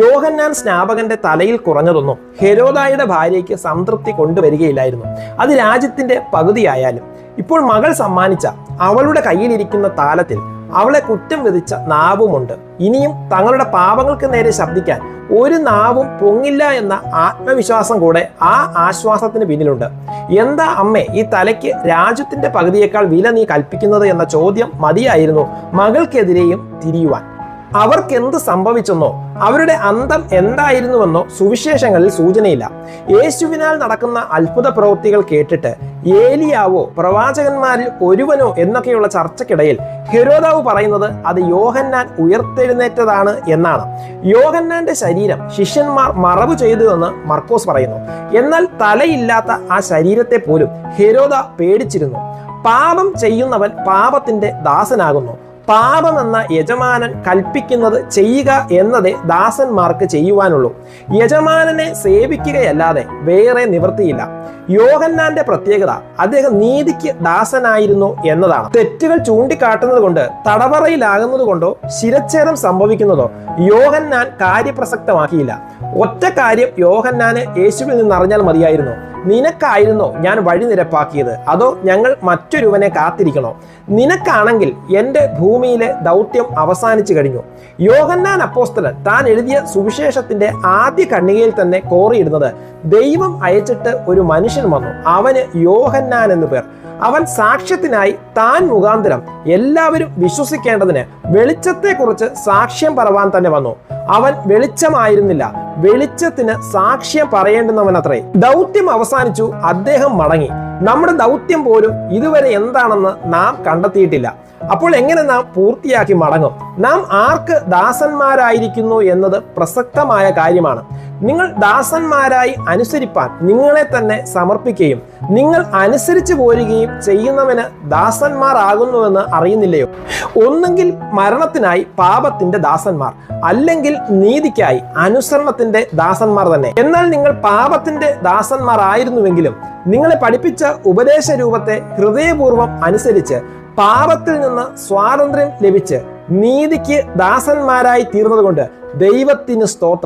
യോഹന്നാൻ സ്നാപകന്റെ തലയിൽ കുറഞ്ഞതൊന്നും ഹെരോദായുടെ ഭാര്യയ്ക്ക് സംതൃപ്തി കൊണ്ടുവരികയില്ലായിരുന്നു. അത് രാജ്യത്തിന്റെ പകുതിയായാലും. ഇപ്പോൾ മകൾ സമ്മാനിച്ച അവളുടെ കയ്യിലിരിക്കുന്ന താലത്തിൽ അവളെ കുറ്റം വിധിച്ച നാവുമുണ്ട്. ഇനിയും തങ്ങളുടെ പാപങ്ങൾക്ക് നേരെ ശബ്ദിക്കാൻ ഒരു നാവും പൊങ്ങില്ല എന്ന ആത്മവിശ്വാസം കൂടെ ആ ആശ്വാസത്തിന് പിന്നിലുണ്ട്. എന്താ അമ്മേ, ഈ തലയ്ക്ക് രാജ്യത്തിന്റെ പകുതിയേക്കാൾ വില നീ കൽപ്പിക്കുന്നത് എന്ന ചോദ്യം മതിയായിരുന്നു മകൾക്കെതിരെയും തിരിയുവാൻ. അവർക്കെന്ത് സംഭവിച്ചെന്നോ അവരുടെ അന്തം എന്തായിരുന്നുവെന്നോ സുവിശേഷങ്ങളിൽ സൂചനയില്ല. യേശുവിനാൽ നടക്കുന്ന അത്ഭുത പ്രവൃത്തികൾ കേട്ടിട്ട് ഏലിയാവോ പ്രവാചകന്മാരിൽ ഒരുവനോ എന്നൊക്കെയുള്ള ചർച്ചയ്ക്കിടയിൽ ഹെരോദാവ് പറയുന്നത് അത് യോഹന്നാൻ ഉയർത്തെഴുന്നേറ്റതാണ് എന്നാണ്. യോഹന്നാന്റെ ശരീരം ശിഷ്യന്മാർ മറവ് ചെയ്തു എന്ന് മർക്കോസ് പറയുന്നു. എന്നാൽ തലയില്ലാത്ത ആ ശരീരത്തെ പോലും ഹെരോദ പേടിച്ചിരുന്നു. പാപം ചെയ്യുന്നവൻ പാപത്തിന്റെ ദാസനാകുന്നു. പാപമെന്ന യജമാനൻ കൽപ്പിക്കുന്നത് ചെയ്യുക എന്നതേ ദാസന്മാർക്ക് ചെയ്യുവാനുള്ളൂ. യജമാനനെ സേവിക്കുകയല്ലാതെ വേറെ നിവൃത്തിയില്ല. യോഹന്നാന്റെ പ്രത്യേകത അദ്ദേഹം നീതിക്ക് ദാസനായിരുന്നു എന്നതാണ്. തെറ്റുകൾ ചൂണ്ടിക്കാട്ടുന്നത് കൊണ്ട് തടവറയിലാകുന്നത് കൊണ്ടോ ശിരച്ഛേദം സംഭവിക്കുന്നതോ യോഹന്നാൻ കാര്യപ്രസക്തമാക്കിയില്ല. ഒറ്റ കാര്യം യോഹന്നാന് യേശുവിൽ നിന്ന് അറിഞ്ഞാൽ മതിയായിരുന്നു. നിനക്കായിരുന്നോ ഞാൻ വഴി നിരപ്പാക്കിയത്, അതോ ഞങ്ങൾ മറ്റൊരുവനെ കാത്തിരിക്കണോ? നിനക്കാണെങ്കിൽ എൻ്റെ ഭൂമിയിലെ ദൗത്യം അവസാനിച്ചു കഴിഞ്ഞു. യോഹന്നാൻ അപ്പോസ്തലൻ താൻ എഴുതിയ സുവിശേഷത്തിന്റെ ആദ്യ ഖണ്ഡികയിൽ തന്നെ കോറിയിടുന്നത് ദൈവം അയച്ചിട്ട് ഒരു മനുഷ്യൻ വന്നു, അവന് യോഹന്നാൻ എന്ന് പേർ. അവൻ സാക്ഷ്യത്തിനായി താൻ മുഖാന്തരം എല്ലാവരും വിശ്വസിക്കേണ്ടതിന് വെളിച്ചത്തെക്കുറിച്ച് സാക്ഷ്യം പറവാൻ തന്നെ വന്നു. അവൻ വെളിച്ചമായിരുന്നില്ല, വെളിച്ചത്തിന് സാക്ഷ്യം പറയേണ്ടുന്നവനത്രേ. ദൗത്യം അവസാനിച്ചു, അദ്ദേഹം മടങ്ങി. നമ്മുടെ ദൗത്യം പോലും ഇതുവരെ എന്താണെന്ന് നാം കണ്ടെത്തിയിട്ടില്ല. അപ്പോൾ എങ്ങനെ നാം പൂർത്തിയാക്കി മടങ്ങും? നാം ആർക്ക് ദാസന്മാരായിരിക്കുന്നു എന്നത് പ്രസക്തമായ കാര്യമാണ്. നിങ്ങൾ ദാസന്മാരായി അനുസരിപ്പാൻ നിങ്ങളെ തന്നെ സമർപ്പിക്കുകയും നിങ്ങൾ അനുസരിച്ചു പോരുകയും ചെയ്യുന്നവന് ദാസന്മാരാകുന്നുവെന്ന് അറിയുന്നില്ലയോ? ഒന്നുകിൽ മരണത്തിനായി പാപത്തിന്റെ ദാസന്മാർ, അല്ലെങ്കിൽ നീതിക്കായി അനുസരണത്തിന്റെ ദാസന്മാർ തന്നെ. എന്നാൽ നിങ്ങൾ പാപത്തിന്റെ ദാസന്മാർ ആയിരുന്നുവെങ്കിലും നിങ്ങളെ പഠിപ്പിച്ച ഉപദേശ രൂപത്തെ ഹൃദയപൂർവ്വം അനുസരിച്ച് പാപത്തിൽ നിന്ന് സ്വാതന്ത്ര്യം ലഭിച്ച് നീതിക്ക് ദാസന്മാരായി തീർന്നതുകൊണ്ട് ദൈവത്തിന് സ്തോത്രം.